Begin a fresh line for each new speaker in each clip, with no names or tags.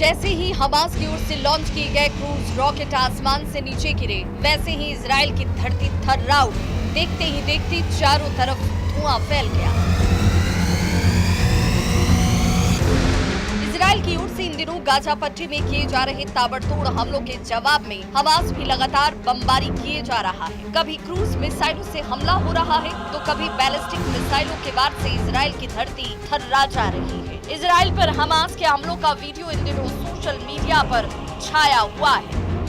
जैसे ही हमास की ओर से लॉन्च किए गए क्रूज रॉकेट आसमान से नीचे गिरे, वैसे ही इजराइल की धरती थर्रा उठी। देखते ही देखते चारों तरफ धुआं फैल गया। इजराइल की ओर से इन दिनों गाजा पट्टी में किए जा रहे ताबड़तोड़ हमलों के जवाब में हमास भी लगातार बमबारी किए जा रहा है। कभी क्रूज मिसाइलों से हमला हो रहा है तो कभी बैलिस्टिक मिसाइलों के वार से इजराइल की धरती थर्रा जा रही है। इजराइल पर हमास के हमलों का वीडियो इन दिनों सोशल मीडिया पर छाया हुआ है।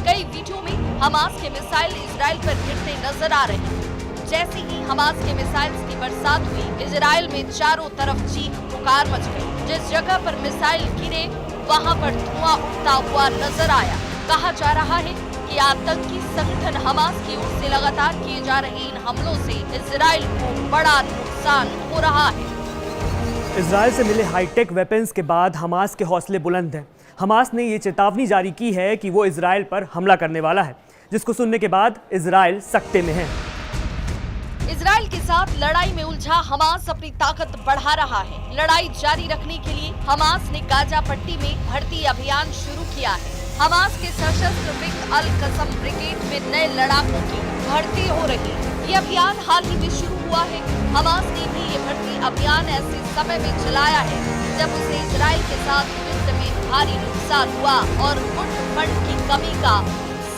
कई वीडियो में हमास के मिसाइल इजराइल पर गिरते नजर आ रहे हैं। जैसे ही हमास के मिसाइल्स की बरसात हुई, इजराइल में चारों तरफ चीख पुकार मच गई। जिस जगह पर मिसाइल गिरे वहां पर धुआं उठता हुआ नजर आया। कहा जा रहा है कि आतंकी संगठन हमास की ओर से लगातार किए जा रहे इन हमलों से इजराइल को बड़ा नुकसान हो रहा है।
इजराइल से मिले हाईटेक वेपन्स के बाद हमास के हौसले बुलंद हैं। हमास ने ये चेतावनी जारी की है कि वो इजराइल पर हमला करने वाला है, जिसको सुनने के बाद इजराइल सकते में है।
इजराइल के साथ लड़ाई में उलझा हमास अपनी ताकत बढ़ा रहा है। लड़ाई जारी रखने के लिए हमास ने गाजा पट्टी में भर्ती अभियान शुरू किया है। हमास के सशस्त्र विंग अल कसम ब्रिगेड में नए लड़ाकों की भर्ती हो रही है। ये अभियान हाल ही में शुरू हुआ है। हमास ने भी ये भर्ती अभियान ऐसे समय में चलाया है जब उसे इजराइल के साथ युद्ध में भारी नुकसान हुआ और गुट फंड की कमी का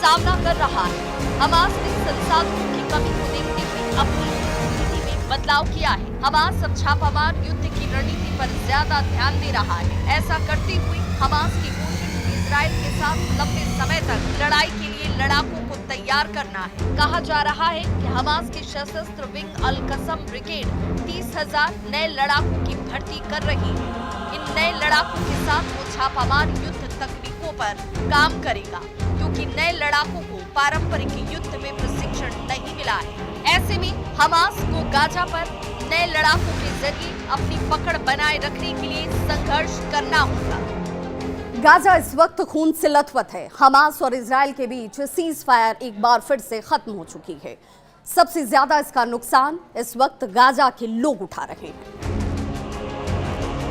सामना कर रहा है। हमास ने संसाधनों की कमी को देखते हुए अपनी नीति में बदलाव किया है। हमास अब छापामार युद्ध की रणनीति पर ज्यादा ध्यान दे रहा है। ऐसा करते हुए हमास की कोशिश इजराइल के साथ लंबे समय तक लड़ाई के लिए लड़ाकों को तैयार करना है। कहा जा रहा है कि हमास की सशस्त्र विंग अल कसम ब्रिगेड 30,000 नए लड़ाकों की भर्ती कर रही है। इन नए लड़ाकों के साथ वो छापामार युद्ध तकनीकों पर काम करेगा, क्योंकि नए लड़ाकों को पारंपरिक युद्ध में प्रशिक्षण नहीं मिला है। ऐसे में हमास को गाजा पर नए लड़ाकों के जरिए अपनी पकड़ बनाए रखने के लिए संघर्ष करना होगा।
गाजा इस वक्त खून से लथपथ है। हमास और इजराइल के बीच सीज फायर एक बार फिर से खत्म हो चुकी है। सबसे ज्यादा इसका नुकसान इस वक्त गाजा के लोग उठा रहे हैं।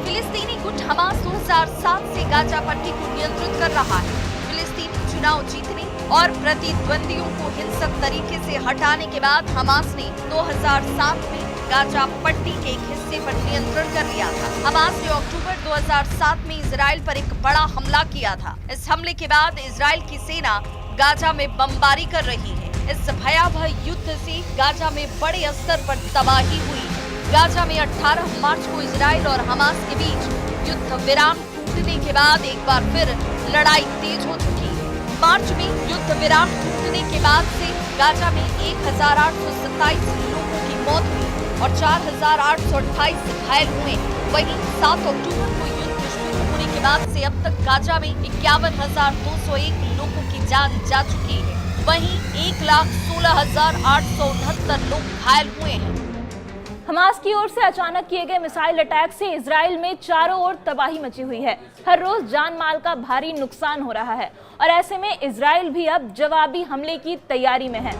फिलिस्तीनी गुट हमास 2007 से गाजा पट्टी को नियंत्रित कर रहा है। फिलिस्तीनी चुनाव जीतने और प्रतिद्वंदियों को हिंसक तरीके से हटाने के बाद हमास ने 2007 में गाजा पट्टी के एक हिस्से पर नियंत्रण कर लिया था। हमास ने अक्टूबर 2007 में इजराइल पर एक बड़ा हमला किया था। इस हमले के बाद इजराइल की सेना गाजा में बमबारी कर रही है। इस भयावह युद्ध से गाजा में बड़े स्तर पर तबाही हुई। गाजा में 18 मार्च को इजराइल और हमास के बीच युद्ध विराम टूटने के बाद एक बार फिर लड़ाई तेज हो चुकी है। मार्च में युद्ध विराम टूटने के बाद से गाजा में 1827 लोगों की मौत हुई और 4,828 घायल हुए। वहीं 7 अक्टूबर को युद्ध शुरू होने के बाद से अब तक गाजा में 51,201 लोगों की जान जा चुकी है। वहीं 1,16,869 लोग घायल हुए हैं।
हमास की ओर से अचानक किए गए मिसाइल अटैक से इजराइल में चारों ओर तबाही मची हुई है। हर रोज जान माल का भारी नुकसान हो रहा है और ऐसे में इजराइल भी अब जवाबी हमले की तैयारी में है।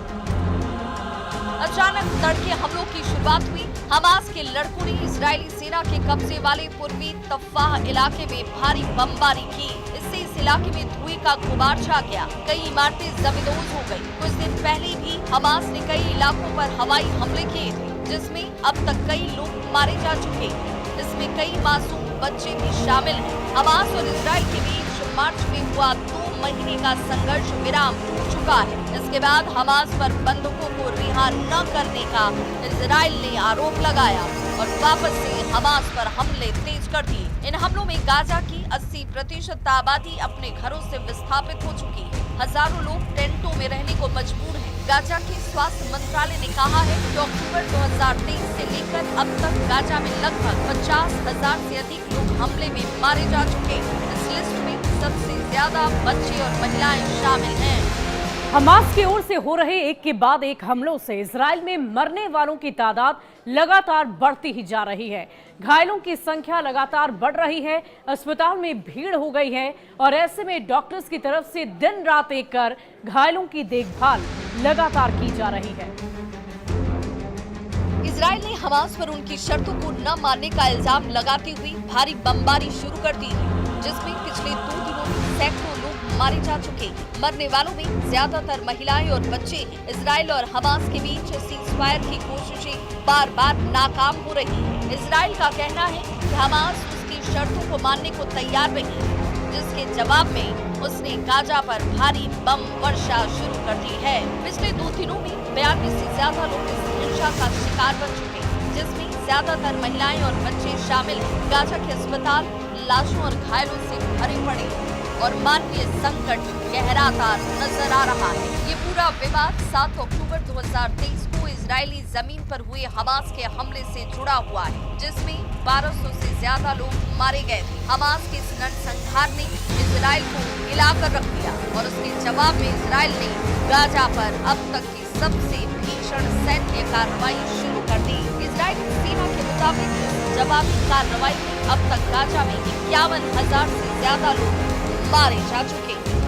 अचानक तड़के हमलों की शुरुआत हुई। हमास के लड़कों ने इजरायली सेना के कब्जे वाले पूर्वी तफ्वाह इलाके में भारी बमबारी की। इससे इस इलाके में धुएं का गुबार छा गया। कई इमारतें जमींदोज हो गई। कुछ दिन पहले भी हमास ने कई इलाकों पर हवाई हमले किए थे, जिसमें अब तक कई लोग मारे जा चुके हैं। इसमें कई मासूम बच्चे भी शामिल हैं। हमास और इजराइल के बीच मार्च में हुआ 2 महीने का संघर्ष विराम टूट चुका है। इसके बाद हमास पर बंधकों को रिहा न करने का इजराइल ने आरोप लगाया और वापस से हमास पर हमले तेज कर दिए। इन हमलों में गाजा की 80% आबादी अपने घरों से विस्थापित हो चुकी है। हजारों लोग टेंटों में रहने को मजबूर हैं। गाजा के स्वास्थ्य मंत्रालय ने कहा है कि अक्टूबर 2023 से लेकर अब तक गाजा में लगभग 50,000 से अधिक लोग हमले में मारे जा चुके हैं। इस लिस्ट में सबसे ज्यादा बच्चे और महिलाएं शामिल हैं।
हमास की ओर से हो रहे एक के बाद एक हमलों से इजराइल में मरने वालों की तादाद लगातार बढ़ती ही जा रही है। घायलों की संख्या लगातार बढ़ रही है। अस्पताल में भीड़ हो गई है और ऐसे में डॉक्टर्स की तरफ से दिन रात एक कर घायलों की देखभाल लगातार की जा रही है।
इजराइल ने हमास पर उनकी शर्तों को न मानने का इल्जाम लगाते हुए भारी बमबारी शुरू कर दी है। जिसमें पिछले 2 दिनों में सैकड़ों लोग मारे जा चुके। मरने वालों में ज्यादातर महिलाएं और बच्चे हैं। इजराइल और हमास के बीच सीज़फायर की कोशिशें बार-बार नाकाम हो रही हैं। इजराइल का कहना है कि हमास उसकी शर्तों को मानने को तैयार नहीं है, जिसके जवाब में उसने गाजा पर भारी बम वर्षा शुरू कर दी है। पिछले 2 दिनों में 42 से ज्यादा लोग इस हिंसा का शिकार बन चुके हैं, जिसमें ज्यादातर महिलाएं और बच्चे शामिल हैं। गाजा के अस्पताल लाशों और घायलों से भरे पड़े और मानवीय संकट गहराता नजर आ रहा है। ये पूरा विवाद 7 अक्टूबर 2023 को इजरायली जमीन पर हुए हमास के हमले से जुड़ा हुआ है, जिसमें 1200 से ज्यादा लोग मारे गए थे। हमास के इस नरसंहार ने इजराइल को हिलाकर रख दिया और उसके जवाब में इजराइल ने गाजा पर अब तक की सबसे भीषण सैन्य कार्रवाई शुरू कर दी। इजरायली सेना के मुताबिक जवाबी कार्रवाई में अब तक गाजा में 51,000 से ज्यादा लोग मारे जा चुके हैं।